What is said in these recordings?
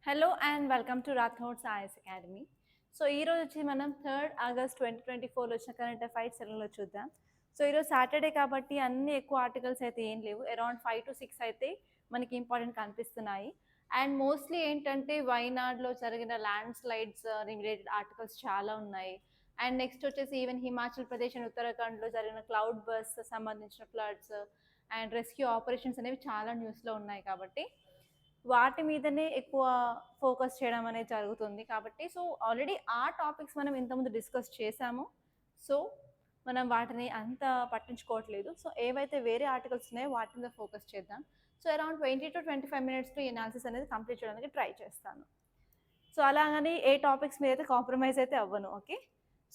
Hello and welcome to Rathod science academy. So ఈరోజు వచ్చి మనం 3rd ఆగస్ట్ 2024 వచ్చిన కరెంట్ అఫైర్స్ సెలవులో చూద్దాం. సో ఈరోజు సాటర్డే కాబట్టి అన్ని ఎక్కువ ఆర్టికల్స్ అయితే ఏం లేవు. అరౌండ్ 5 to 6 అయితే మనకి ఇంపార్టెంట్ కనిపిస్తున్నాయి. అండ్ మోస్ట్లీ ఏంటంటే వైనాడ్లో జరిగిన ల్యాండ్ స్లైడ్స్ రిలేటెడ్ ఆర్టికల్స్ చాలా ఉన్నాయి. అండ్ నెక్స్ట్ వచ్చేసి ఈవెన్ హిమాచల్ ప్రదేశ్ అండ్ ఉత్తరాఖండ్లో జరిగిన క్లౌడ్ బర్స్ట్ సంబంధించిన ఫ్లడ్స్ అండ్ రెస్క్యూ ఆపరేషన్స్ అనేవి చాలా న్యూస్లో ఉన్నాయి కాబట్టి వాటి మీదనే ఎక్కువ ఫోకస్ చేయడం అనేది జరుగుతుంది కాబట్టి సో ఆల్రెడీ ఆ టాపిక్స్ మనం ఇంతకుముందు డిస్కస్ చేసాము. సో మనం వాటిని అంత పట్టించుకోవట్లేదు. సో ఏవైతే వేరే ఆర్టికల్స్ ఉన్నాయో వాటి మీద ఫోకస్ చేద్దాం. సో అరౌండ్ 20 to 25 మినిట్స్లో ఈ అనాలిసిస్ అనేది కంప్లీట్ చేయడానికి ట్రై చేస్తాను. సో అలాగని ఏ టాపిక్స్ మీద అయితే కాంప్రమైజ్ అయితే అవ్వను. ఓకే,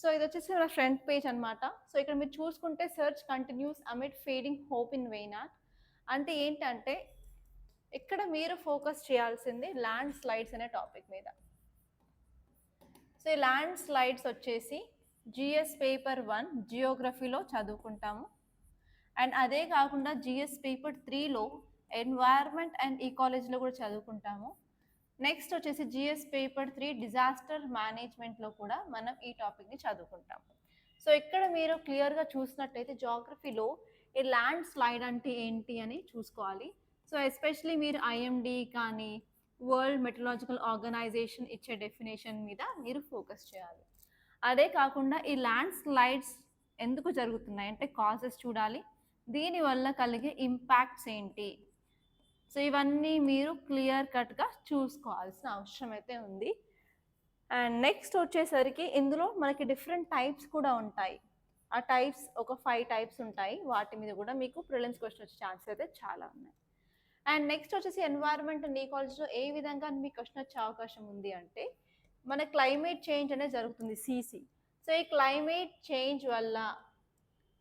సో ఇది వచ్చేసి మన ఫ్రంట్ పేజ్ అనమాట. సో ఇక్కడ మీరు చూసుకుంటే search continues amid feeding hope in Wayanad అంటే ఏంటంటే ఇక్కడ మీరు ఫోకస్ చేయాల్సింది ల్యాండ్ స్లైడ్స్ అనే టాపిక్ మీద. సో ఈ ల్యాండ్ స్లైడ్స్ వచ్చేసి జిఎస్ పేపర్ 1 జియోగ్రఫీలో చదువుకుంటాము. అండ్ అదే కాకుండా జిఎస్ పేపర్ 3లో ఎన్వైర్న్మెంట్ అండ్ ఈకాలజీలో కూడా చదువుకుంటాము. నెక్స్ట్ వచ్చేసి జిఎస్ పేపర్ 3 డిజాస్టర్ మేనేజ్మెంట్లో కూడా మనం ఈ టాపిక్ని చదువుకుంటాము. సో ఇక్కడ మీరు క్లియర్గా చూసినట్టయితే జియోగ్రఫీలో ఈ ల్యాండ్ స్లైడ్ అంటే ఏంటి అని చూసుకోవాలి. సో ఎస్పెషలీ మీరు ఐఎండి కానీ వరల్డ్ మెట్రలాజికల్ ఆర్గనైజేషన్ ఇచ్చే డెఫినేషన్ మీద మీరు ఫోకస్ చేయాలి. అదే కాకుండా ఈ ల్యాండ్ స్లైడ్స్ ఎందుకు జరుగుతున్నాయి అంటే కాజెస్ చూడాలి, దీనివల్ల కలిగే ఇంపాక్ట్స్ ఏంటి. సో ఇవన్నీ మీరు క్లియర్ కట్గా చూసుకోవాల్సిన అవసరం అయితే ఉంది. అండ్ నెక్స్ట్ వచ్చేసరికి ఇందులో మనకి డిఫరెంట్ టైప్స్ కూడా ఉంటాయి. ఆ టైప్స్ ఒక 5 టైప్స్ ఉంటాయి. వాటి మీద కూడా మీకు ప్రిలిమ్స్ క్వశ్చన్ వచ్చే ఛాన్సెస్ అయితే చాలా ఉన్నాయి. అండ్ నెక్స్ట్ వచ్చేసి ఎన్వైర్న్మెంట్ అండ్ ఈకాలజీలో ఏ విధంగా మీకు క్వశ్చన్ వచ్చే అవకాశం ఉంది అంటే మన క్లైమేట్ చేంజ్ అనేది జరుగుతుంది సిసి. సో ఈ క్లైమేట్ చేంజ్ వల్ల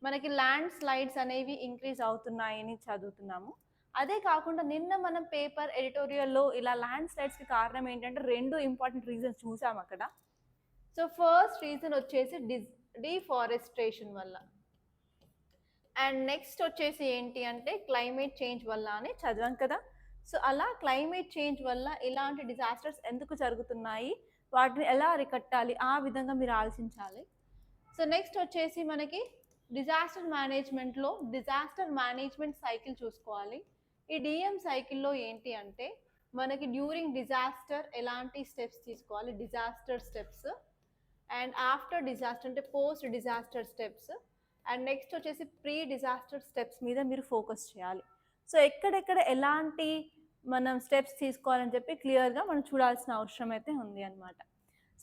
మనకి ల్యాండ్ స్లైడ్స్ అనేవి ఇంక్రీజ్ అవుతున్నాయని చదువుతున్నాము. అదే కాకుండా నిన్న మనం పేపర్ ఎడిటోరియల్లో ఇలా ల్యాండ్ స్లైడ్స్కి కారణం ఏంటంటే 2 ఇంపార్టెంట్ రీజన్స్ చూసాము అక్కడ. సో ఫస్ట్ రీజన్ వచ్చేసి డిఫారెస్ట్రేషన్ వల్ల అండ్ నెక్స్ట్ వచ్చేసి ఏంటి అంటే క్లైమేట్ చేంజ్ వల్ల అని చదివాం కదా. సో అలా క్లైమేట్ చేంజ్ వల్ల ఇలాంటి డిజాస్టర్స్ ఎందుకు జరుగుతున్నాయి, వాటిని ఎలా అరికట్టాలి, ఆ విధంగా మీరు ఆలోచించాలి. సో నెక్స్ట్ వచ్చేసి మనకి డిజాస్టర్ మేనేజ్మెంట్లో డిజాస్టర్ మేనేజ్మెంట్ సైకిల్ చూసుకోవాలి. ఈ డిఎం సైకిల్లో ఏంటి అంటే మనకి డ్యూరింగ్ డిజాస్టర్ ఎలాంటి స్టెప్స్ తీసుకోవాలి, disaster steps, and after disaster అంటే post disaster steps, and next వచ్చేసి ప్రీ డిజాస్టర్ స్టెప్స్ మీద మీరు ఫోకస్ చేయాలి. సో ఎక్కడెక్కడ ఎలాంటి మనం స్టెప్స్ తీసుకోవాలని చెప్పి క్లియర్గా మనం చూడాల్సిన అవసరం అయితే ఉంది అనమాట.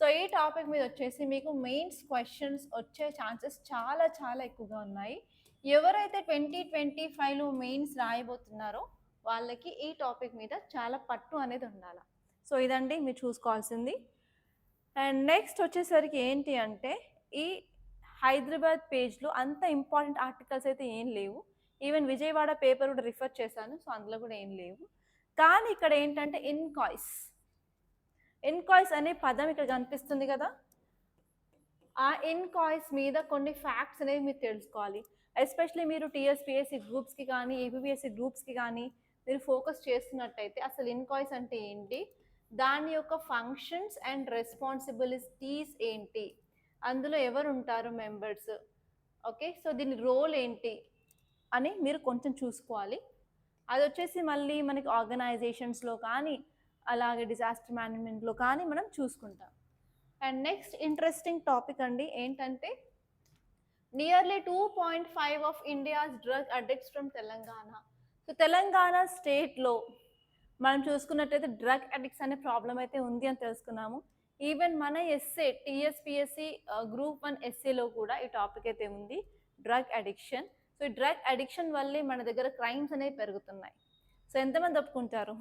సో ఈ టాపిక్ మీద వచ్చేసి మీకు మెయిన్స్ క్వశ్చన్స్ వచ్చే ఛాన్సెస్ చాలా చాలా ఎక్కువగా ఉన్నాయి. ఎవరైతే 2025లో మెయిన్స్ రాయబోతున్నారో వాళ్ళకి ఈ టాపిక్ మీద చాలా పట్టు అనేది ఉండాలి. సో ఇదండి మీరు చూసుకోవాల్సింది. అండ్ నెక్స్ట్ వచ్చేసరికి ఏంటి అంటే ఈ హైదరాబాద్ పేజ్లో అంత ఇంపార్టెంట్ ఆర్టికల్స్ అయితే ఏం లేవు. ఈవెన్ విజయవాడ పేపర్ కూడా రిఫర్ చేశాను, సో అందులో కూడా ఏం లేవు. కానీ ఇక్కడ ఏంటంటే ఇన్కాయిస్ అనే పదం ఇక్కడ కనిపిస్తుంది కదా, ఆ ఇన్కాయిస్ మీద కొన్ని ఫ్యాక్ట్స్ అనేవి మీరు తెలుసుకోవాలి. ఎస్పెషలీ మీరు టీఎస్పిఎస్సి గ్రూప్స్కి కానీ ఏపీఎస్సి గ్రూప్స్కి కానీ మీరు ఫోకస్ చేస్తున్నట్టయితే అసలు ఇన్కాయిస్ అంటే ఏంటి, దాని యొక్క ఫంక్షన్స్ అండ్ రెస్పాన్సిబిలిటీస్ ఏంటి, అందులో ఎవరు ఉంటారు మెంబర్స్, ఓకే, సో దీని రోల్ ఏంటి అని మీరు కొంచెం చూసుకోవాలి. అది వచ్చేసి మళ్ళీ మనకి ఆర్గనైజేషన్స్లో కానీ అలాగే డిజాస్టర్ మేనేజ్మెంట్లో కానీ మనం చూసుకుంటాం. అండ్ నెక్స్ట్ ఇంట్రెస్టింగ్ టాపిక్ అండి ఏంటంటే nearly 2.5 of India's drug addicts from Telangana. So Telangana స్టేట్లో మనం చూసుకున్నట్టయితే డ్రగ్ అడిక్ట్స్ అనే ప్రాబ్లం అయితే ఉంది అని తెలుసుకున్నాము. ఈవెన్ మన ఎస్ఏ టీఎస్పిఎస్సి గ్రూప్ 1 ఎస్ఏలో కూడా ఈ టాపిక్ అయితే ఉంది, డ్రగ్ అడిక్షన్. సో ఈ డ్రగ్ అడిక్షన్ వల్లే మన దగ్గర క్రైమ్స్ అనేవి పెరుగుతున్నాయి. సో ఎంతమంది ఒప్పుకుంటారు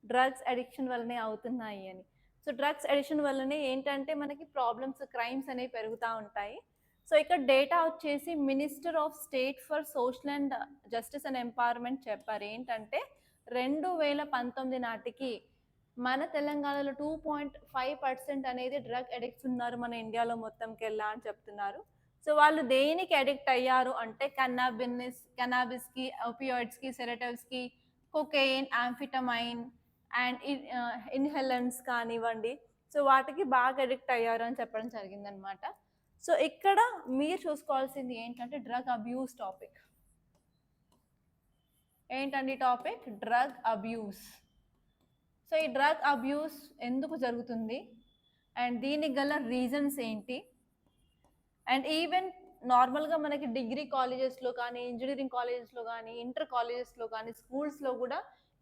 డ్రగ్స్ అడిక్షన్ వల్లనే అవుతున్నాయి అని. సో డ్రగ్స్ అడిక్షన్ వల్లనే ఏంటంటే మనకి ప్రాబ్లమ్స్ క్రైమ్స్ అనేవి పెరుగుతూ ఉంటాయి. సో ఇక్కడ డేటా వచ్చేసి minister of state for social and justice and empowerment చెప్పారు ఏంటంటే 2019 నాటికి మన తెలంగాణలో 2.5% అనేది డ్రగ్ అడిక్ట్స్ ఉన్నారు మన ఇండియాలో మొత్తంకి వెళ్ళా అని చెప్తున్నారు. సో వాళ్ళు దేనికి అడిక్ట్ అయ్యారు అంటే కెనాబిస్కి, ఒపియాయిడ్స్కి, సెడేటివ్స్కి, కొకెయిన్, ఆంఫిటమైన్, అండ్ ఇన్హెలెన్స్ కానివ్వండి, సో వాటికి బాగా అడిక్ట్ అయ్యారు అని చెప్పడం జరిగిందనమాట. సో ఇక్కడ మీరు చూసుకోవాల్సింది ఏంటంటే డ్రగ్ అబ్యూస్ టాపిక్. ఏంటండి టాపిక్? Drug abuse. సో ఈ డ్రగ్ అబ్యూస్ ఎందుకు జరుగుతుంది అండ్ దీనికి గల రీజన్స్ ఏంటి, అండ్ ఈవెన్ నార్మల్గా మనకి డిగ్రీ కాలేజెస్లో కానీ, ఇంజనీరింగ్ కాలేజెస్లో కానీ, ఇంటర్ కాలేజెస్లో కానీ, స్కూల్స్లో కూడా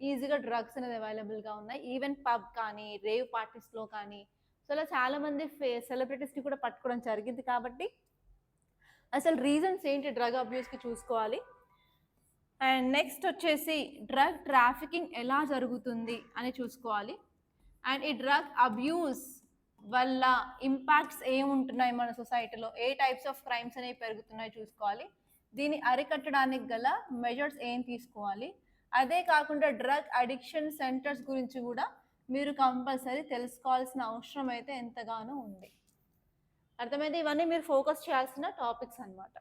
ఈజీగా డ్రగ్స్ అనేది అవైలబుల్గా ఉన్నాయి. ఈవెన్ పబ్ కానీ, రేవ్ పార్టీస్లో కానీ. సో అలా చాలామంది సెలబ్రిటీస్ని కూడా పట్టుకోవడం జరిగింది. కాబట్టి అసలు రీజన్స్ ఏంటి డ్రగ్ అబ్యూస్కి చూసుకోవాలి. అండ్ నెక్స్ట్ వచ్చేసి డ్రగ్ ట్రాఫికింగ్ ఎలా జరుగుతుంది అని చూసుకోవాలి. అండ్ ఈ డ్రగ్ అబ్యూస్ వల్ల ఇంపాక్ట్స్ ఏముంటున్నాయి మన సొసైటీలో, ఏ టైప్స్ ఆఫ్ క్రైమ్స్ అనేవి పెరుగుతున్నాయి చూసుకోవాలి. దీన్ని అరికట్టడానికి గల మెజర్స్ ఏం తీసుకోవాలి. అదే కాకుండా డ్రగ్ అడిక్షన్ సెంటర్స్ గురించి కూడా మీరు కంపల్సరీ తెలుసుకోవాల్సిన అవసరం అయితే ఎంతగానో ఉంది. అర్థమైంది? ఇవన్నీ మీరు ఫోకస్ చేయాల్సిన టాపిక్స్ అన్నమాట.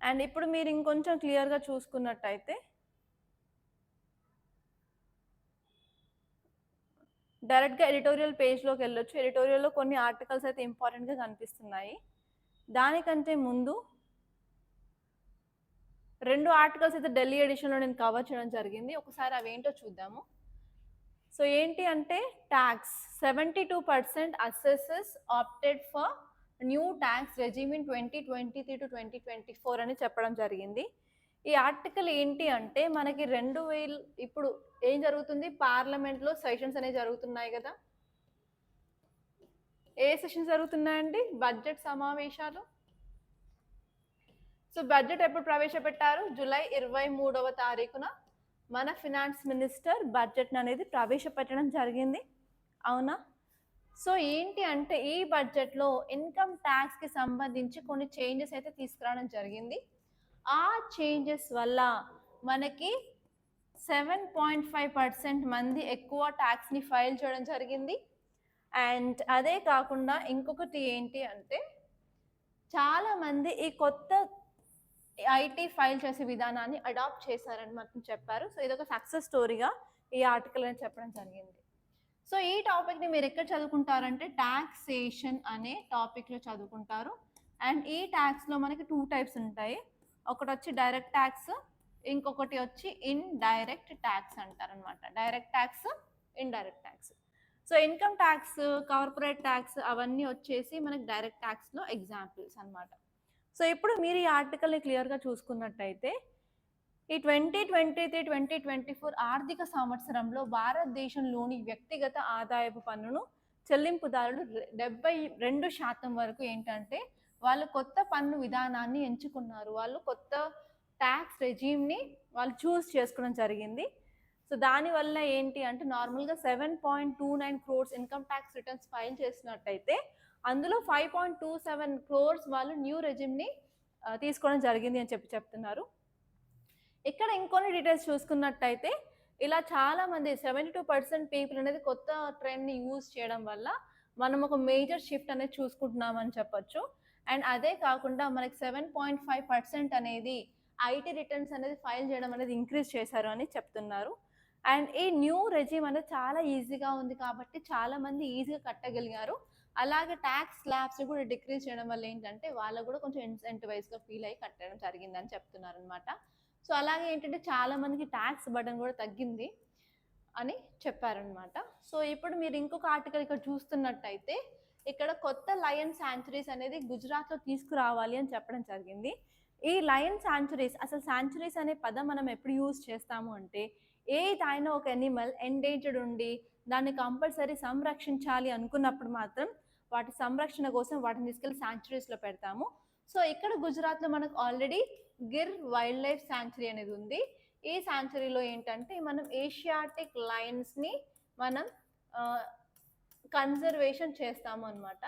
అండ్ ఇప్పుడు మీరు ఇంకొంచెం క్లియర్గా చూసుకున్నట్టయితే డైరెక్ట్గా ఎడిటోరియల్ పేజ్లోకి వెళ్ళొచ్చు. ఎడిటోరియల్లో కొన్ని ఆర్టికల్స్ అయితే ఇంపార్టెంట్గా కనిపిస్తున్నాయి. దానికంటే ముందు 2 ఆర్టికల్స్ అయితే ఢిల్లీ ఎడిషన్లో నేను కవర్ చేయడం జరిగింది. ఒకసారి అవి ఏంటో చూద్దాము. సో ఏంటి అంటే tax 72% assessees opted for new tax regime in 2023 to 2024 అని చెప్పడం జరిగింది. ఈ ఆర్టికల్ ఏంటి అంటే మనకి 2000 ఇప్పుడు ఏం జరుగుతుంది, పార్లమెంట్లో సెషన్స్ అనేవి జరుగుతున్నాయి కదా. ఏ సెషన్స్ జరుగుతున్నాయండి? బడ్జెట్ సమావేశాలు. సో బడ్జెట్ ఎప్పుడు ప్రవేశపెట్టారు? జూలై 23వ తారీఖున మన ఫినాన్స్ మినిస్టర్ బడ్జెట్ అనేది ప్రవేశపెట్టడం జరిగింది. అవునా? సో ఏంటి అంటే ఈ బడ్జెట్లో ఇన్కమ్ ట్యాక్స్కి సంబంధించి కొన్ని చేంజెస్ అయితే తీసుకురావడం జరిగింది. ఆ చేంజెస్ వల్ల మనకి 7.5% మంది ఎక్కువ ట్యాక్స్ని ఫైల్ చేయడం జరిగింది. అండ్ అదే కాకుండా ఇంకొకటి ఏంటి అంటే చాలామంది ఈ కొత్త ఐటీ ఫైల్ చేసే విధానాన్ని అడాప్ట్ చేశారని మాత్రం చెప్పారు. సో ఇదొక సక్సెస్ స్టోరీగా ఈ ఆర్టికల్ అని చెప్పడం జరిగింది. సో ఈ టాపిక్ని మీరు ఎక్కడ చదువుకుంటారంటే టాక్సేషన్ అనే టాపిక్లో చదువుకుంటారు. అండ్ ఈ ట్యాక్స్లో మనకి 2 టైప్స్ ఉంటాయి. ఒకటి వచ్చి డైరెక్ట్ ట్యాక్స్, ఇంకొకటి వచ్చి ఇండైరెక్ట్ ట్యాక్స్ అంటారనమాట. Direct tax, indirect tax. So income tax, corporate tax అవన్నీ వచ్చేసి మనకి డైరెక్ట్ ట్యాక్స్లో ఎగ్జాంపుల్స్ అనమాట. సో ఇప్పుడు మీరు ఈ ఆర్టికల్ని క్లియర్గా చూసుకున్నట్టయితే ఈ 2023-2024 ఆర్థిక సంవత్సరంలో భారతదేశంలోని వ్యక్తిగత ఆదాయపు పన్నును చెల్లింపుదారులు 72% వరకు ఏంటంటే వాళ్ళు కొత్త పన్ను విధానాన్ని ఎంచుకున్నారు. వాళ్ళు కొత్త ట్యాక్స్ రెజీమ్ని వాళ్ళు చూస్ చేసుకోవడం జరిగింది. సో దానివల్ల ఏంటి అంటే నార్మల్గా 7.29 crores income tax returns file చేసినట్టయితే అందులో 5.27 crores వాళ్ళు న్యూ రెజిమ్ని తీసుకోవడం జరిగింది అని చెప్తున్నారు. ఇక్కడ ఇంకొన్ని డీటెయిల్స్ చూసుకున్నట్టయితే ఇలా చాలామంది 72% పీపుల్ అనేది కొత్త ట్రెండ్ని యూజ్ చేయడం వల్ల మనం ఒక మేజర్ షిఫ్ట్ అనేది చూసుకుంటున్నామని చెప్పొచ్చు. అండ్ అదే కాకుండా మనకి 7.5% అనేది ఐటీ రిటర్న్స్ అనేది ఫైల్ చేయడం అనేది ఇంక్రీజ్ చేశారు అని చెప్తున్నారు. అండ్ ఈ న్యూ రెజిమ్ అనేది చాలా ఈజీగా ఉంది కాబట్టి చాలామంది ఈజీగా కట్టగలిగారు. అలాగే ట్యాక్స్ స్లాబ్స్ కూడా డిక్రీజ్ చేయడం వల్ల ఏంటంటే వాళ్ళకు కూడా కొంచెం ఇన్సెంటివైజ్గా ఫీల్ అయ్యి కట్టడం జరిగిందని చెప్తున్నారు అనమాట. సో అలాగే ఏంటంటే చాలామందికి ట్యాక్స్ బర్డెన్ కూడా తగ్గింది అని చెప్పారనమాట. సో ఇప్పుడు మీరు ఇంకొక ఆర్టికల్ ఇక్కడ చూస్తున్నట్టయితే ఇక్కడ కొత్త లయన్ శాంచురీస్ అనేది గుజరాత్లో తీసుకురావాలి అని చెప్పడం జరిగింది. ఈ లయన్ శాంచురీస్, అసలు శాంచురీస్ అనే పదం మనం ఎప్పుడు యూజ్ చేస్తాము అంటే ఏదైనా ఒక ఎనిమల్ ఎండేంజర్డ్ ఉండి దాన్ని కంపల్సరీ సంరక్షించాలి అనుకున్నప్పుడు మాత్రం వాటి సంరక్షణ కోసం వాటిని తీసుకెళ్ళి శాంచురీస్లో పెడతాము. సో ఇక్కడ గుజరాత్లో మనకు already Gir wild life sanctuary అనేది ఉంది. ఈ శాంచురీలో ఏంటంటే మనం ఏషియాటిక్ లయన్స్ని మనం కన్జర్వేషన్ చేస్తాము అనమాట.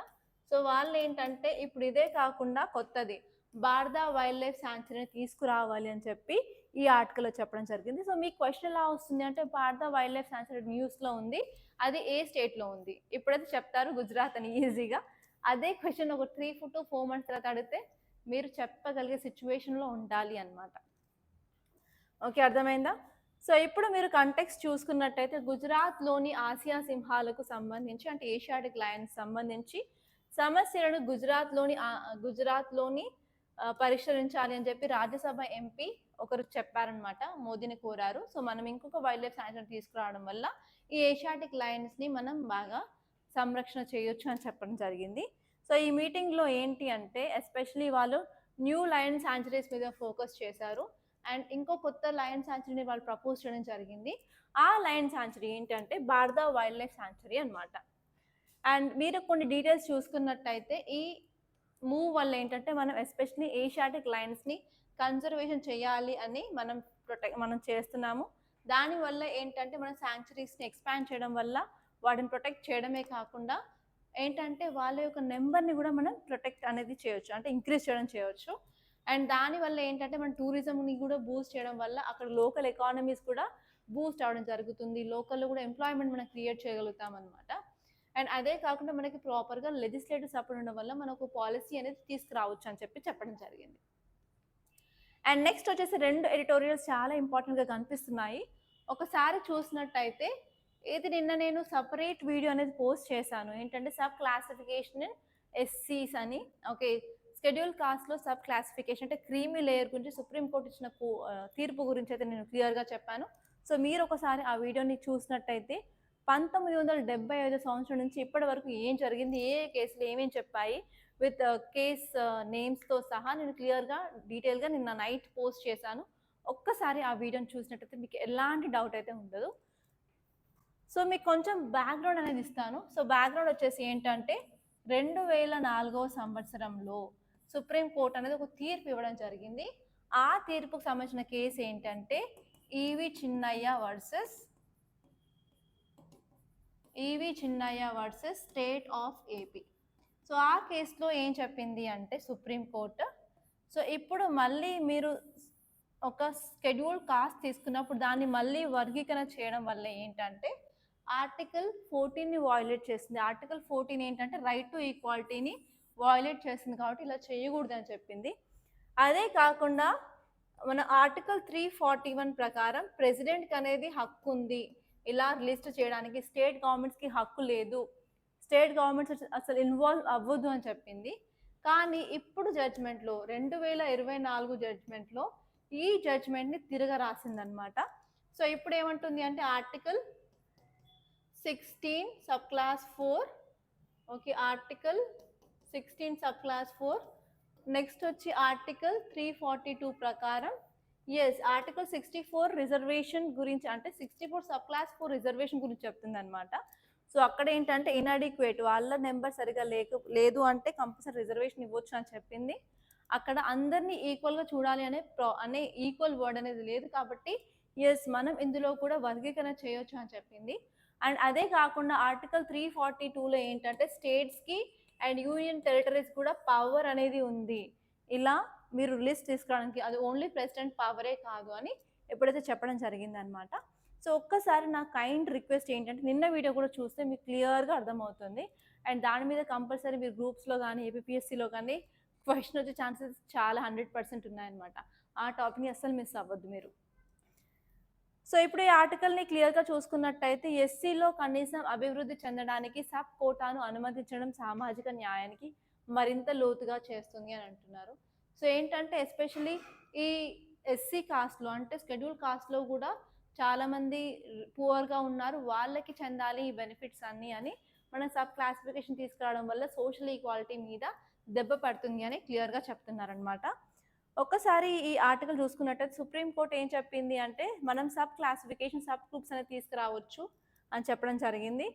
సో వాళ్ళు ఏంటంటే ఇప్పుడు ఇదే కాకుండా కొత్తది బార్దా వైల్డ్ లైఫ్ శాంచురీని తీసుకురావాలి అని చెప్పి ఈ ఆర్టికల్లో చెప్పడం జరిగింది. సో మీకు క్వశ్చన్ ఎలా వస్తుంది అంటే బార్దా వైల్డ్ లైఫ్ శాంచురీ న్యూస్లో ఉంది, అది ఏ స్టేట్లో ఉంది? ఇప్పుడైతే చెప్తారు గుజరాత్ అని ఈజీగా. అదే క్వశ్చన్ ఒక 3 to 4 months తర్వాత అడిగితే మీరు చెప్పగలిగే సిచ్యువేషన్లో ఉండాలి అనమాట. ఓకే, అర్థమైందా? సో ఇప్పుడు మీరు కంటెక్స్ట్ చూసుకున్నట్టయితే గుజరాత్లోని ఆసియా సింహాలకు సంబంధించి అంటే ఏషియాటిక్ లయన్స్ సంబంధించి సమస్యలను గుజరాత్లోని పరిష్కరించాలి అని చెప్పి రాజ్యసభ ఎంపీ ఒకరు చెప్పారనమాట, మోదీని కోరారు. సో మనం ఇంకొక వైల్డ్ లైఫ్ శాంక్చురీ తీసుకురావడం వల్ల ఈ ఏషియాటిక్ లయన్స్ని మనం బాగా సంరక్షణ చేయొచ్చు అని చెప్పడం జరిగింది. సో ఈ మీటింగ్లో ఏంటి అంటే ఎస్పెషలీ వాళ్ళు న్యూ లయన్ శాంక్చురీస్ మీద ఫోకస్ చేశారు. అండ్ ఇంకో కొత్త లయన్ శాంక్చురీని వాళ్ళు ప్రపోజ్ చేయడం జరిగింది. ఆ లయన్ శాంక్చురీ ఏంటంటే బార్దా వైల్డ్ లైఫ్ శాంక్చురీ అనమాట. అండ్ మీరు కొన్ని డీటెయిల్స్ చూసుకున్నట్టయితే ఈ మూవ్ వల్ల ఏంటంటే మనం ఎస్పెషలీ ఏషియాటిక్ లయన్స్ని కన్జర్వేషన్ చేయాలి అని మనం చేస్తున్నాము. దానివల్ల ఏంటంటే మన శాంక్చురీస్ని ఎక్స్పాండ్ చేయడం వల్ల వాటిని ప్రొటెక్ట్ చేయడమే కాకుండా ఏంటంటే వాళ్ళ యొక్క నెంబర్ని కూడా మనం ప్రొటెక్ట్ అనేది చేయొచ్చు, అంటే ఇంక్రీజ్ చేయవచ్చు. అండ్ దానివల్ల ఏంటంటే మన టూరిజంని కూడా బూస్ట్ చేయడం వల్ల అక్కడ లోకల్ ఎకానమీస్ కూడా బూస్ట్ అవడం జరుగుతుంది. లోకల్లో కూడా ఎంప్లాయ్మెంట్ మనం క్రియేట్ చేయగలుగుతాం అనమాట. అండ్ అదే కాకుండా మనకి ప్రాపర్గా లెజిస్లేటివ్ సపోర్ట్ ఉండడం వల్ల మనకు పాలసీ అనేది తీసుకురావచ్చు అని చెప్పడం జరిగింది. అండ్ నెక్స్ట్ వచ్చేసి 2 ఎడిటోరియల్స్ చాలా ఇంపార్టెంట్గా కనిపిస్తున్నాయి. ఒకసారి చూసినట్టయితే ఇది నిన్న నేను సపరేట్ వీడియో అనేది పోస్ట్ చేశాను, ఏంటంటే సబ్ క్లాసిఫికేషన్ ఇన్ ఎస్సీస్ అని. ఓకే, షెడ్యూల్ కాస్ట్లో సబ్ క్లాసిఫికేషన్ అంటే క్రీమీ లేయర్ గురించి సుప్రీంకోర్టు ఇచ్చిన తీర్పు గురించి అయితే నేను క్లియర్గా చెప్పాను. సో మీరు ఒకసారి ఆ వీడియోని చూసినట్టయితే 1975 సంవత్సరం నుంచి ఇప్పటి వరకు ఏం జరిగింది, ఏ కేసులు ఏమేమి చెప్పాయి విత్ కేస్ నేమ్స్తో సహా నేను క్లియర్గా డీటెయిల్గా నిన్న నైట్ పోస్ట్ చేశాను. ఒక్కసారి ఆ వీడియోని చూసినట్టయితే మీకు ఎలాంటి డౌట్ అయితే ఉండదు. సో మీకు కొంచెం బ్యాక్గ్రౌండ్ అనేది ఇస్తాను. సో బ్యాక్గ్రౌండ్ వచ్చేసి ఏంటంటే 2004 సంవత్సరంలో సుప్రీంకోర్టు అనేది ఒక తీర్పు ఇవ్వడం జరిగింది. ఆ తీర్పుకు సంబంధించిన కేసు ఏంటంటే E V Chinnaiah versus state of AP. So ఆ కేసులో ఏం చెప్పింది అంటే సుప్రీంకోర్టు, సో ఇప్పుడు మళ్ళీ మీరు ఒక షెడ్యూల్ కాస్ట్ తీసుకున్నప్పుడు దాన్ని మళ్ళీ వర్గీకరణ చేయడం వల్ల ఏంటంటే ఆర్టికల్ 14ని వయోలేట్ చేసింది. ఆర్టికల్ 14 ఏంటంటే రైట్ టు ఈక్వాలిటీని వయోలేట్ చేసింది కాబట్టి ఇలా చేయకూడదు అని చెప్పింది. అదే కాకుండా మన ఆర్టికల్ 341 ప్రకారం ప్రెసిడెంట్కి అనేది హక్కు ఉంది ఇలా లిస్ట్ చేయడానికి, స్టేట్ గవర్నమెంట్స్కి హక్కు లేదు, స్టేట్ గవర్నమెంట్స్ అసలు ఇన్వాల్వ్ అవ్వద్దు అని చెప్పింది. కానీ ఇప్పుడు జడ్జ్మెంట్లో 2024 జడ్జ్మెంట్లో ఈ జడ్జ్మెంట్ని తిరగరాసిందనమాట. సో ఇప్పుడు ఏమంటుంది అంటే article 16 sub class 4, okay, article 16 sub class 4, next వచ్చి ఆర్టికల్ 342 ప్రకారం ఆర్టికల్ 64 రిజర్వేషన్ గురించి అంటే 64 సబ్ క్లాస్ 4 రిజర్వేషన్ గురించి చెప్తుంది అనమాట. సో అక్కడ ఏంటంటే ఇన్అడిక్వేట్ వాళ్ళ నెంబర్ సరిగా లేదు అంటే కంపల్సరీ రిజర్వేషన్ ఇవ్వచ్చు అని చెప్పింది. అక్కడ అందరినీ ఈక్వల్గా చూడాలి అనే ఈక్వల్ వర్డ్ అనేది లేదు కాబట్టి మనం ఇందులో కూడా వర్గీకరణ చేయొచ్చు అని చెప్పింది. అండ్ అదే కాకుండా ఆర్టికల్ 342లో ఏంటంటే స్టేట్స్కి అండ్ యూనియన్ టెరిటరీస్ కూడా పవర్ అనేది ఉంది ఇలా మీరు లిస్ట్ తీసుకోవడానికి, అది ఓన్లీ ప్రెసిడెంట్ పవరే కాదు అని ఎప్పుడైతే చెప్పడం జరిగిందనమాట. సో ఒక్కసారి నా కైండ్ రిక్వెస్ట్ ఏంటంటే నిన్న వీడియో కూడా చూస్తే మీకు క్లియర్గా అర్థమవుతుంది. అండ్ దాని మీద కంపల్సరీ మీరు గ్రూప్స్లో కానీ ఏపీఎస్సీలో కానీ క్వశ్చన్ వచ్చే ఛాన్సెస్ చాలా 100% ఉన్నాయన్నమాట. ఆ టాపిక్ని అస్సలు మిస్ అవ్వద్దు మీరు. సో ఇప్పుడు ఈ ఆర్టికల్ని క్లియర్గా చూసుకున్నట్టయితే ఎస్సీలో కనీసం అభివృద్ధి చెందడానికి సబ్ కోటాను అనుమతించడం సామాజిక న్యాయానికి మరింత లోతుగా చేస్తుంది అని అంటున్నారు. సో ఏంటంటే ఎస్పెషలీ ఈ ఎస్సీ కాస్ట్లో అంటే షెడ్యూల్ కాస్ట్లో కూడా చాలామంది పువర్గా ఉన్నారు, వాళ్ళకి చెందాలి ఈ బెనిఫిట్స్ అన్నీ అని మనం సబ్ క్లాసిఫికేషన్ తీసుకురావడం వల్ల సోషల్ ఈక్వాలిటీ మీద దెబ్బ పడుతుంది అని క్లియర్గా చెప్తున్నారనమాట. ఒక్కసారి ఈ ఆర్టికల్ చూసుకున్నట్టయితే సుప్రీంకోర్టు ఏం చెప్పింది అంటే మనం సబ్ క్లాసిఫికేషన్ సబ్ గ్రూప్స్ అనేది తీసుకురావచ్చు అని చెప్పడం జరిగింది.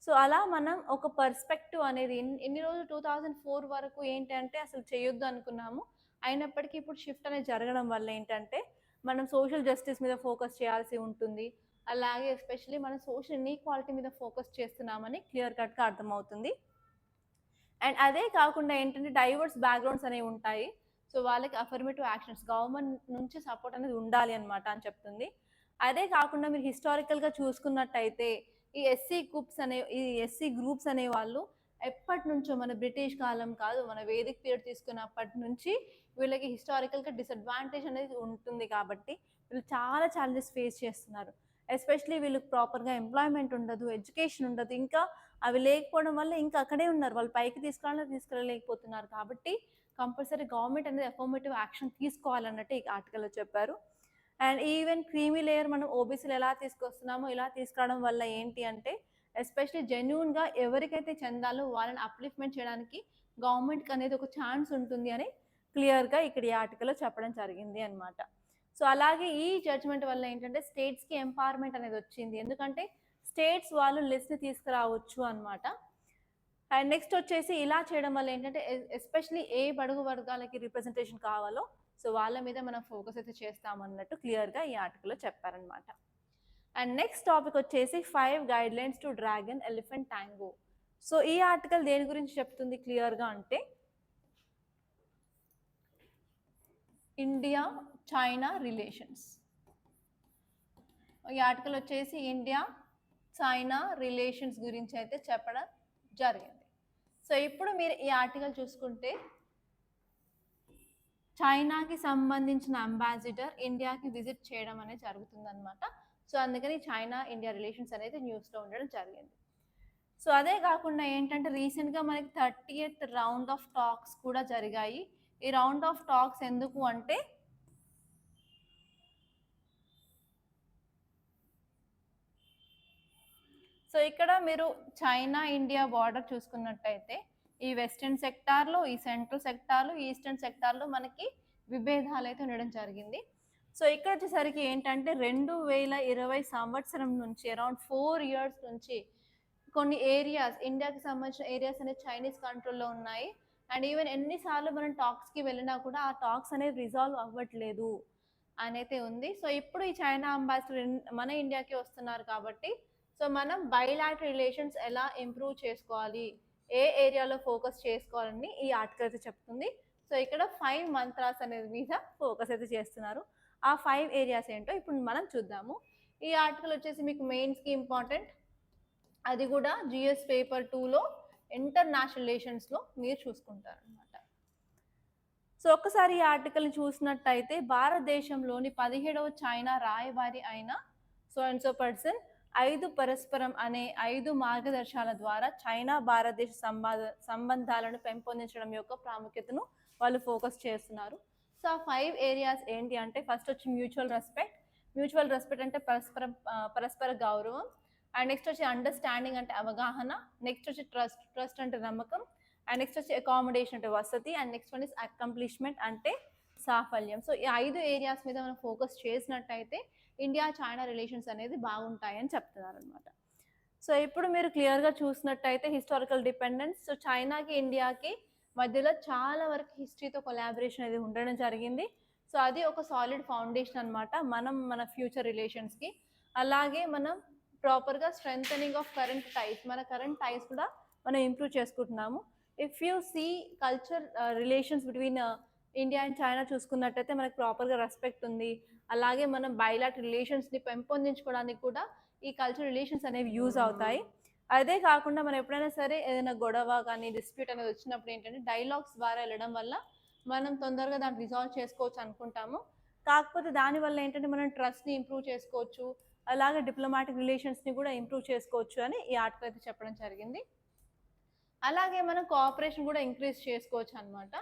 సో అలా మనం ఒక పర్స్పెక్టివ్ అనేది ఎన్ని రోజులు 2004 వరకు ఏంటంటే అసలు చేయొద్దు అనుకున్నాము, అయినప్పటికీ ఇప్పుడు షిఫ్ట్ అనేది జరగడం వల్ల ఏంటంటే మనం సోషల్ జస్టిస్ మీద ఫోకస్ చేయాల్సి ఉంటుంది, అలాగే ఎస్పెషల్లీ మనం సోషల్ ఇన్ఈక్వాలిటీ మీద ఫోకస్ చేస్తున్నామని క్లియర్ కట్గా అర్థమవుతుంది. అండ్ అదే కాకుండా ఏంటంటే డైవర్స్ బ్యాక్గ్రౌండ్స్ అనేవి ఉంటాయి, సో వాళ్ళకి అఫర్మేటివ్ యాక్షన్స్ గవర్నమెంట్ నుంచి సపోర్ట్ అనేది ఉండాలి అనమాట అని చెప్తుంది. అదే కాకుండా మీరు హిస్టారికల్గా చూసుకున్నట్టయితే ఈ ఎస్సీ గ్రూప్స్ అనే వాళ్ళు ఎప్పటి నుంచో మన బ్రిటిష్ కాలం కాదు, మన వేదిక్ పీరియడ్ తీసుకున్నప్పటి నుంచి వీళ్ళకి హిస్టారికల్గా డిసడ్వాంటేజ్ అనేది ఉంటుంది కాబట్టి వీళ్ళు చాలా ఛాలెంజెస్ ఫేస్ చేస్తున్నారు. ఎస్పెషల్లీ వీళ్ళకి ప్రాపర్‌గా ఎంప్లాయ్‌మెంట్ ఉండదు, ఎడ్యుకేషన్ ఉండదు. ఇంకా అవి లేకపోవడం వల్ల ఇంకా అక్కడే ఉన్నారు. వాళ్ళు పైకి తీసుకెళ్ళలేకపోతున్నారు. కాబట్టి కంపల్సరీ గవర్నమెంట్ అనేది అఫర్మేటివ్ యాక్షన్ తీసుకోవాలన్నట్టు ఈ ఆర్టికల్‌లో చెప్పారు. అండ్ ఈవెన్ క్రీమీ లేయర్ మనం ఓబీసీలో ఎలా తీసుకొస్తున్నామో ఇలా తీసుకురావడం వల్ల ఏంటి అంటే ఎస్పెషల్లీ జెన్యూన్‌గా ఎవరికైతే చెందాలో వాళ్ళని అప్లిఫ్ట్‌మెంట్ చేయడానికి గవర్నమెంట్‌కి అనేది ఒక ఛాన్స్ ఉంటుంది అని క్లియర్‌గా ఇక్కడ ఈ ఆర్టికల్‌లో చెప్పడం జరిగింది అన్నమాట. సో అలాగే ఈ జడ్జ్‌మెంట్ వల్ల ఏంటంటే స్టేట్స్‌కి ఎంపవర్‌మెంట్ అనేది వచ్చింది. ఎందుకంటే స్టేట్స్ వాళ్ళు లిస్ట్‌ని తీసుకురావచ్చు అన్నమాట. అండ్ నెక్స్ట్ వచ్చేసి ఇలా చేయడం వల్ల ఏంటంటే ఎస్పెషల్లీ ఏ బడుగు వర్గాలకి రిప్రజెంటేషన్ కావాలో సో వాళ్ళ మీద మనం ఫోకస్ అయితే చేస్తామన్నట్టు క్లియర్‌గా ఈ ఆర్టికల్‌లో చెప్పారనమాట. అండ్ నెక్స్ట్ టాపిక్ వచ్చేసి 5 guidelines to dragon elephant tango. So ఈ ఆర్టికల్ దేని గురించి చెప్తుంది క్లియర్‌గా అంటే ఇండియా చైనా రిలేషన్స్. ఈ ఆర్టికల్ వచ్చేసి ఇండియా చైనా రిలేషన్స్ గురించి అయితే చెప్పడం జరిగింది. సో ఇప్పుడు మీరు ఈ ఆర్టికల్ చూసుకుంటే చైనాకి సంబంధించిన అంబాసిడర్ ఇండియాకి విజిట్ చేయడం అనేది జరుగుతుందన్నమాట. సో అందుకని చైనా ఇండియా రిలేషన్స్ అనేది న్యూస్లో ఉండడం జరిగింది. సో అదే కాకుండా ఏంటంటే రీసెంట్గా మనకి 30th రౌండ్ ఆఫ్ టాక్స్ కూడా జరిగాయి. ఈ రౌండ్ ఆఫ్ టాక్స్ ఎందుకు అంటే సో ఇక్కడ మీరు చైనా ఇండియా బార్డర్ చూసుకున్నట్టయితే ఈ వెస్టర్న్ సెక్టార్లో, ఈ సెంట్రల్ సెక్టార్లో, ఈస్టర్న్ సెక్టార్లో మనకి విభేదాలు అయితే ఉండడం జరిగింది. సో ఇక్కడ వచ్చేసరికి ఏంటంటే 2020 సంవత్సరం నుంచి అరౌండ్ 4 years నుంచి కొన్ని ఏరియాస్ ఇండియాకి సంబంధించిన ఏరియాస్ అనేది చైనీస్ కంట్రోల్లో ఉన్నాయి. అండ్ ఈవెన్ ఎన్నిసార్లు మనం టాక్స్కి వెళ్ళినా కూడా ఆ టాక్స్ అనేది రిజాల్వ్ అవ్వట్లేదు అనైతే ఉంది. సో ఇప్పుడు ఈ చైనా అంబాసిడర్ మన ఇండియాకి వస్తున్నారు కాబట్టి సో మనం బైలాటరల్ రిలేషన్స్ ఎలా ఇంప్రూవ్ చేసుకోవాలి, ఏ ఏరియాలో ఫోకస్ చేసుకోవాలని ఈ ఆర్టికల్ అయితే చెప్తుంది. సో ఇక్కడ 5 మంత్రాస్ అనేది మీద ఫోకస్ అయితే చేస్తున్నారు. ఆ 5 ఏరియాస్ ఏంటో ఇప్పుడు మనం చూద్దాము. ఈ ఆర్టికల్ వచ్చేసి మీకు మెయిన్స్కి ఇంపార్టెంట్, అది కూడా జిఎస్ పేపర్ 2లో ఇంటర్నేషనల్ రిలేషన్స్లో మీరు చూసుకుంటారు అనమాట. సో ఒక్కసారి ఈ ఆర్టికల్ని చూసినట్టయితే భారతదేశంలోని 17వ చైనా రాయబారి అయిన సో అండ్ సో పర్సన్ 5 పరస్పరం అనే 5 మార్గదర్శకాల ద్వారా చైనా భారతదేశ సంబంధాలను పెంపొందించడం యొక్క ప్రాముఖ్యతను వాళ్ళు ఫోకస్ చేస్తున్నారు. సో ఆ 5 ఏరియాస్ ఏంటి అంటే ఫస్ట్ వచ్చి మ్యూచువల్ రెస్పెక్ట్ అంటే పరస్పర గౌరవం. అండ్ నెక్స్ట్ వచ్చి అండర్స్టాండింగ్ అంటే అవగాహన. నెక్స్ట్ వచ్చి ట్రస్ట్ అంటే నమ్మకం. అండ్ నెక్స్ట్ వచ్చి అకామిడేషన్ అంటే వసతి. And next one is accomplishment అంటే సాఫల్యం. సో ఈ 5 ఏరియాస్ మీద మనం ఫోకస్ చేసినట్టయితే ఇండియా చైనా రిలేషన్స్ అనేది బాగుంటాయని చెప్తున్నారు అనమాట. సో ఇప్పుడు మీరు క్లియర్గా చూసినట్టయితే హిస్టారికల్ డిపెండెన్స్. సో చైనాకి ఇండియాకి మధ్యలో చాలా వరకు హిస్టరీతో కొలాబరేషన్ అనేది ఉండడం జరిగింది. సో అది ఒక సాలిడ్ ఫౌండేషన్ అనమాట మన ఫ్యూచర్ రిలేషన్స్కి. అలాగే మనం ప్రాపర్గా స్ట్రెంథనింగ్ ఆఫ్ మన కరెంట్ టైస్ కూడా మనం ఇంప్రూవ్ చేసుకుంటున్నాము. If you see culture relations between India and China చూసుకున్నట్టయితే మనకు ప్రాపర్గా రెస్పెక్ట్ ఉంది. అలాగే మనం బైలాటరల్ రిలేషన్స్ని పెంపొందించుకోవడానికి కూడా ఈ కల్చర్ రిలేషన్స్ అనేవి యూజ్ అవుతాయి. అదే కాకుండా మనం ఎప్పుడైనా సరే ఏదైనా గొడవ కానీ డిస్ప్యూట్ అనేది వచ్చినప్పుడు ఏంటంటే డైలాగ్స్ ద్వారా వెళ్ళడం వల్ల మనం తొందరగా దాన్ని రిజాల్వ్ చేసుకోవచ్చు అనుకుంటాము. కాకపోతే దానివల్ల ఏంటంటే మనం ట్రస్ట్ని ఇంప్రూవ్ చేసుకోవచ్చు, అలాగే డిప్లొమాటిక్ రిలేషన్స్ని కూడా ఇంప్రూవ్ చేసుకోవచ్చు అని ఈ ఆర్టికల్ అయితే చెప్పడం జరిగింది. అలాగే మనం కోఆపరేషన్ కూడా ఇంక్రీజ్ చేసుకోవచ్చు అనమాట.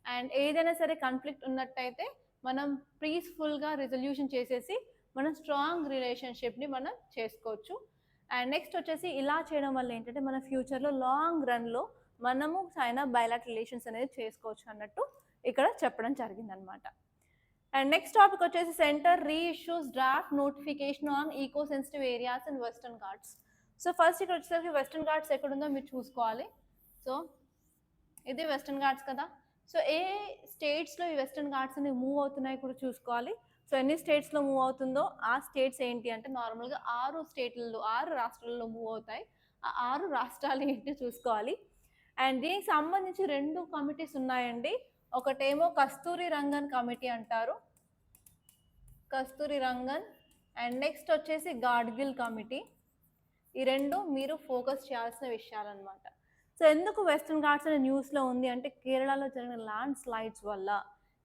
అండ్ ఏదైనా సరే కాన్ఫ్లిక్ట్ ఉన్నట్టయితే మనం పీస్ఫుల్గా రిజల్యూషన్ చేసేసి మనం స్ట్రాంగ్ రిలేషన్షిప్ని మనం చేసుకోవచ్చు. అండ్ నెక్స్ట్ వచ్చేసి ఇలా చేయడం వల్ల ఏంటంటే మన ఫ్యూచర్లో లాంగ్ రన్లో మనము చైనా బైలాటరల్ రిలేషన్స్ అనేది చేసుకోవచ్చు అన్నట్టు ఇక్కడ చెప్పడం జరిగిందనమాట. అండ్ నెక్స్ట్ టాపిక్ వచ్చేసి centre reissues draft notification on eco sensitive areas and Western Ghats. So first ఇక్కడ వచ్చేసరికి వెస్టర్న్ ఘాట్స్ ఎక్కడుందో మీరు చూసుకోవాలి. సో ఇది వెస్టర్న్ ఘాట్స్ కదా. సో ఏ స్టేట్స్లో ఈ వెస్టర్న్ ఘాట్స్ అనేవి మూవ్ అవుతున్నాయి కూడా చూసుకోవాలి. సో ఎన్ని స్టేట్స్లో మూవ్ అవుతుందో ఆ స్టేట్స్ ఏంటి అంటే నార్మల్గా 6 రాష్ట్రాలలో మూవ్ అవుతాయి. ఆ 6 రాష్ట్రాలు ఏంటి చూసుకోవాలి. అండ్ దీనికి సంబంధించి 2 కమిటీస్ ఉన్నాయండి. ఒకటేమో కస్తూరి రంగన్ కమిటీ అంటారు, కస్తూరి రంగన్. అండ్ నెక్స్ట్ వచ్చేసి గాడ్గిల్ కమిటీ. ఈ 2 మీరు ఫోకస్ చేయాల్సిన విషయాలన్నమాట. సో ఎందుకు వెస్టర్న్ ఘాట్స్ అనే న్యూస్లో ఉంది అంటే కేరళలో జరిగిన ల్యాండ్ స్లైడ్స్ వల్ల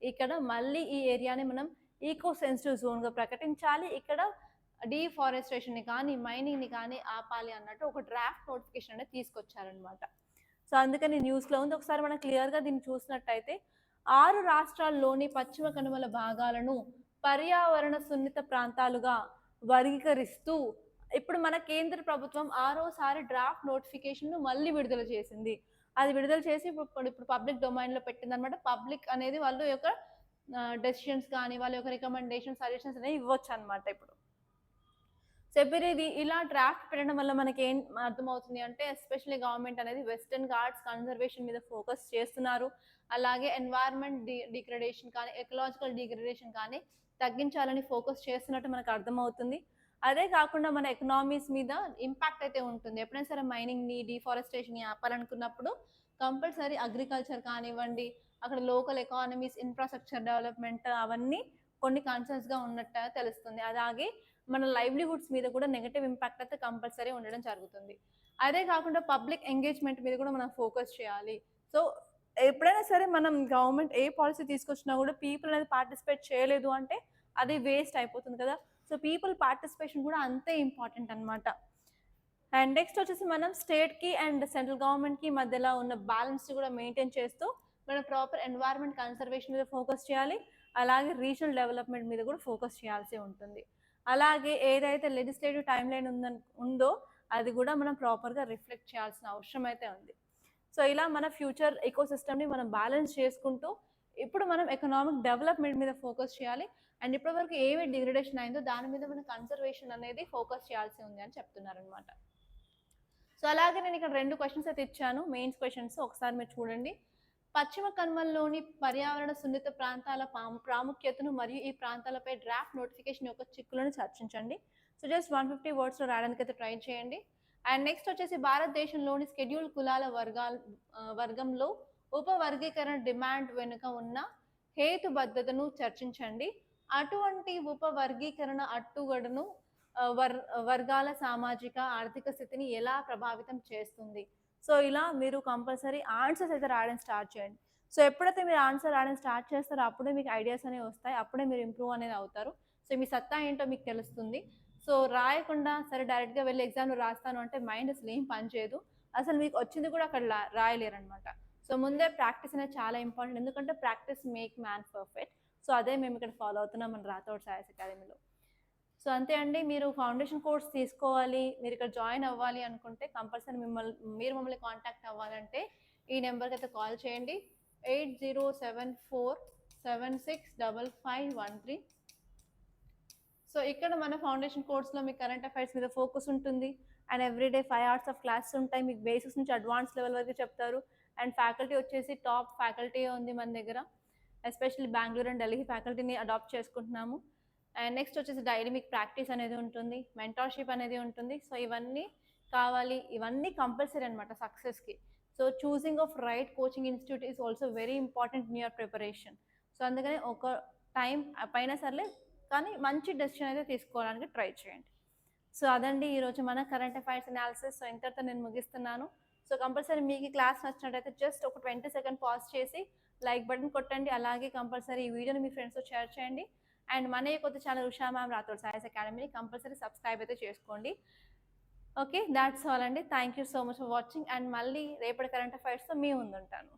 ఇక్కడ మళ్ళీ ఈ ఏరియాని మనం ఈకో సెన్సిటివ్ జోన్గా ప్రకటించాలి. ఇక్కడ డీఫారెస్టేషన్ని కానీ మైనింగ్ని కానీ ఆపాలి అన్నట్టు ఒక డ్రాఫ్ట్ నోటిఫికేషన్ అనేది తీసుకొచ్చారనమాట. సో అందుకని న్యూస్లో ఉంది. ఒకసారి మనం క్లియర్గా దీన్ని చూసినట్టయితే 6 రాష్ట్రాల్లోని పశ్చిమ కనుమల భాగాలను పర్యావరణ సున్నిత ప్రాంతాలుగా వర్గీకరిస్తూ ఇప్పుడు మన కేంద్ర ప్రభుత్వం 6వసారి డ్రాఫ్ట్ నోటిఫికేషన్ను మళ్ళీ విడుదల చేసింది. అది విడుదల చేసి ఇప్పుడు పబ్లిక్ డొమైన్లో పెట్టిందనమాట. పబ్లిక్ అనేది వాళ్ళ యొక్క డెసిషన్స్ కానీ వాళ్ళ యొక్క రికమెండేషన్ సజెషన్స్ అనేవి ఇవ్వచ్చు అనమాట. ఇప్పుడు చెప్పేది ఇలా డ్రాఫ్ట్ పెట్టడం వల్ల మనకి ఏం అర్థమవుతుంది అంటే ఎస్పెషల్లీ గవర్నమెంట్ అనేది వెస్టర్న్ ఘాట్స్ కన్జర్వేషన్ మీద ఫోకస్ చేస్తున్నారు. అలాగే ఎన్వైర్న్మెంట్ డిగ్రేడేషన్ కానీ ఎకలాజికల్ డిగ్రేడేషన్ కానీ తగ్గించాలని ఫోకస్ చేస్తున్నట్టు మనకు అర్థమవుతుంది. అదే కాకుండా మన ఎకనామీస్ మీద ఇంపాక్ట్ అయితే ఉంటుంది. ఎప్పుడైనా సరే మైనింగ్ని డిఫారెస్టేషన్ని ఆపాలనుకున్నప్పుడు కంపల్సరీ అగ్రికల్చర్ కానివ్వండి, అక్కడ లోకల్ ఎకానమీస్ ఇన్ఫ్రాస్ట్రక్చర్ డెవలప్మెంట్ అవన్నీ కొన్ని కన్సర్న్స్గా ఉన్నట్టు తెలుస్తుంది. అలాగే మన లైవ్లీహుడ్స్ మీద కూడా నెగటివ్ ఇంపాక్ట్ అయితే కంపల్సరీ ఉండడం జరుగుతుంది. అదే కాకుండా పబ్లిక్ ఎంగేజ్మెంట్ మీద కూడా మనం ఫోకస్ చేయాలి. సో ఎప్పుడైనా సరే మనం గవర్నమెంట్ ఏ పాలసీ తీసుకొచ్చినా కూడా పీపుల్ అనేది పార్టిసిపేట్ చేయలేదు అంటే అది వేస్ట్ అయిపోతుంది కదా. సో పీపుల్ పార్టిసిపేషన్ కూడా అంతే ఇంపార్టెంట్ అనమాట. అండ్ నెక్స్ట్ వచ్చేసి మనం స్టేట్కి అండ్ సెంట్రల్ గవర్నమెంట్కి మధ్యలో ఉన్న బ్యాలెన్స్ కూడా మెయింటైన్ చేస్తూ మనం ప్రాపర్ ఎన్వైర్న్మెంట్ కన్సర్వేషన్ మీద ఫోకస్ చేయాలి. అలాగే రీజనల్ డెవలప్మెంట్ మీద కూడా ఫోకస్ చేయాల్సి ఉంటుంది. అలాగే ఏదైతే లెజిస్లేటివ్ టైం లైన్ ఉందో అది కూడా మనం ప్రాపర్గా రిఫ్లెక్ట్ చేయాల్సిన అవసరం అయితే ఉంది. సో ఇలా మన ఫ్యూచర్ ఎకోసిస్టమ్ని మనం బ్యాలెన్స్ చేసుకుంటూ ఇప్పుడు మనం ఎకనామిక్ డెవలప్మెంట్ మీద ఫోకస్ చేయాలి. అండ్ ఇప్పటివరకు ఏవి డిగ్రేడేషన్ అయిందో దాని మీద మనం కన్సర్వేషన్ అనేది ఫోకస్ చేయాల్సి ఉంది అని చెప్తున్నారనమాట. సో అలాగే నేను ఇక్కడ 2 క్వశ్చన్స్ అయితే ఇచ్చాను, మెయిన్స్ క్వశ్చన్స్. ఒకసారి మీరు చూడండి. పశ్చిమ కనుమల్లోని పర్యావరణ సున్నిత ప్రాంతాల ప్రాముఖ్యతను మరియు ఈ ప్రాంతాలపై డ్రాఫ్ట్ నోటిఫికేషన్ యొక్క చిక్కులను చర్చించండి. సో జస్ట్ 150 వర్డ్స్లో రాయడానికి అయితే ట్రై చేయండి. అండ్ నెక్స్ట్ వచ్చేసి భారతదేశంలోని షెడ్యూల్ కులాల వర్గంలో ఉపవర్గీకరణ డిమాండ్ వెనుక ఉన్న హేతుబద్ధతను చర్చించండి. అటువంటి ఉపవర్గీకరణ అట్టుగడను వర్గాల సామాజిక ఆర్థిక స్థితిని ఎలా ప్రభావితం చేస్తుంది. సో ఇలా మీరు కంపల్సరీ ఆన్సర్స్ అయితే రాయడం స్టార్ట్ చేయండి. సో ఎప్పుడైతే మీరు ఆన్సర్ రాయడం స్టార్ట్ చేస్తారో అప్పుడే మీకు ఐడియాస్ అనేవి వస్తాయి, అప్పుడే మీరు ఇంప్రూవ్ అనేది అవుతారు. సో మీ సత్తా ఏంటో మీకు తెలుస్తుంది. సో రాయకుండా సరే డైరెక్ట్గా వెళ్ళి ఎగ్జామ్లో రాస్తాను అంటే మైండ్ అసలు ఏం పని చేయదు, అసలు మీకు వచ్చింది కూడా అక్కడ రాయలేరనమాట. సో ముందే ప్రాక్టీస్ అనేది చాలా ఇంపార్టెంట్, ఎందుకంటే practice make man perfect. So అదే మేము ఇక్కడ ఫాలో అవుతున్నాం మన రాథోడ్ సాయస్ అకాడమీలో. సో అంతే అండి. మీరు ఫౌండేషన్ కోర్స్ తీసుకోవాలి, మీరు ఇక్కడ జాయిన్ అవ్వాలి అనుకుంటే కంపల్సరీ మీరు మమ్మల్ని కాంటాక్ట్ అవ్వాలంటే ఈ నెంబర్కి అయితే కాల్ చేయండి. 8074765513. సో ఇక్కడ మన ఫౌండేషన్ కోర్స్లో మీకు కరెంట్ అఫైర్స్ మీద ఫోకస్ ఉంటుంది. And everyday 5 hours of classes ఉంటాయి. మీకు బేసిక్స్ నుంచి అడ్వాన్స్ లెవెల్ వరకు చెప్తారు. అండ్ ఫ్యాకల్టీ వచ్చేసి టాప్ ఫ్యాకల్టీ ఉంది మన దగ్గర. ఎస్పెషల్లీ బెంగళూరు అండ్ ఢిల్లీ ఫ్యాకల్టీని అడాప్ట్ చేసుకుంటున్నాము. అండ్ నెక్స్ట్ వచ్చేసి డైలీ మీకు ప్రాక్టీస్ అనేది ఉంటుంది, మెంటార్షిప్ అనేది ఉంటుంది. సో ఇవన్నీ కావాలి, ఇవన్నీ కంపల్సరీ అనమాట సక్సెస్కి. So choosing of right coaching institute is also very important in your preparation. So అందుకని ఒక టైం పైన సర్లే కానీ మంచి డెసిషన్ అయితే తీసుకోవడానికి ట్రై చేయండి. సో అదండి ఈరోజు మన కరెంట్ అఫైర్స్ అనాలిసిస్. సో ఇంతటితో నేను ముగిస్తున్నాను. సో కంపల్సరీ మీకు ఈ క్లాస్ నచ్చినట్టయితే జస్ట్ ఒక 20 seconds పాజ్ చేసి లైక్ బటన్ కొట్టండి. అలాగే కంపల్సరీ ఈ వీడియోని మీ ఫ్రెండ్స్తో షేర్ చేయండి. అండ్ మన కొత్త ఛానల్ ఉషా మ్యామ్ రాథోడ్ సాయస్ అకాడమీని కంపల్సరీ సబ్స్క్రైబ్ అయితే చేసుకోండి. ఓకే, దాట్స్ ఆల్ అండి. Thank you so much for watching. And మళ్ళీ రేపటి కరెంట్ అఫైర్స్తో మీ ముందుంటాను.